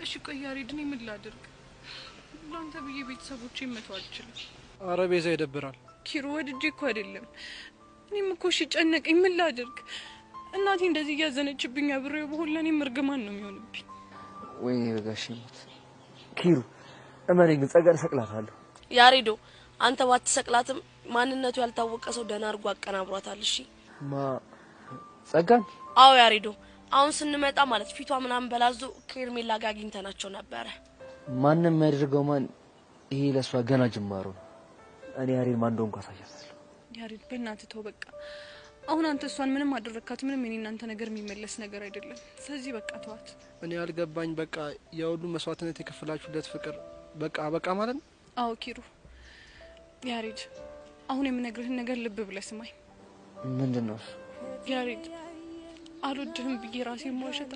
እሺ ቆይ ያሬድ እኔ ምን ላድርግ? ላንተ ብዬ ቤተሰቦቼ መተው አልችልም። አረ ቤዛ ይደብራል። ኪሩ ወድጄ እኮ አይደለም። እኔም እኮ እሺ ጨነቀኝ ምን ላድርግ? እናቴ እንደዚህ እያዘነችብኝ አብሬው በሁሉ እኔም እርግማን ነው የሚሆንብኝ። ወይኔ በጋሽ ሞት ኪሩ እመኔ ግን ጸጋን ሰቅላታለሁ። ያሬዶ አንተ ባትሰቅላትም ማንነቱ ያልታወቀ ሰው ደና አርጎ አቀናብሯታል። እሺ ጸጋን? አዎ ያሬዶ አሁን ስንመጣ ማለት ፊቷ ምናምን በላዞ ከኤርሜላ ጋር አግኝተናቸው ነበር። ማንንም ያደርገው ማን ይሄ ለሷ ገና ጅማሩ ነው። እኔ ያሬድ ማን እንደሆንኩ አሳያታለሁ። ያሬድ በእናትህ ተው በቃ። አሁን አንተ እሷን ምንም አደረካት ምንም የኔ እናንተ ነገር የሚመለስ ነገር አይደለም። ስለዚህ በቃ ተዋት። እኔ ያልገባኝ በቃ የሁሉ መስዋዕትነት የከፈላችሁለት ፍቅር በቃ ማለት ነው። አዎ ኪሩ ያሬድ አሁን የምነግርህን ነገር ልብ ብለህ ስማኝ። ምንድነው? ያሬድ አልወድህም ብዬ ራሴን መዋሸት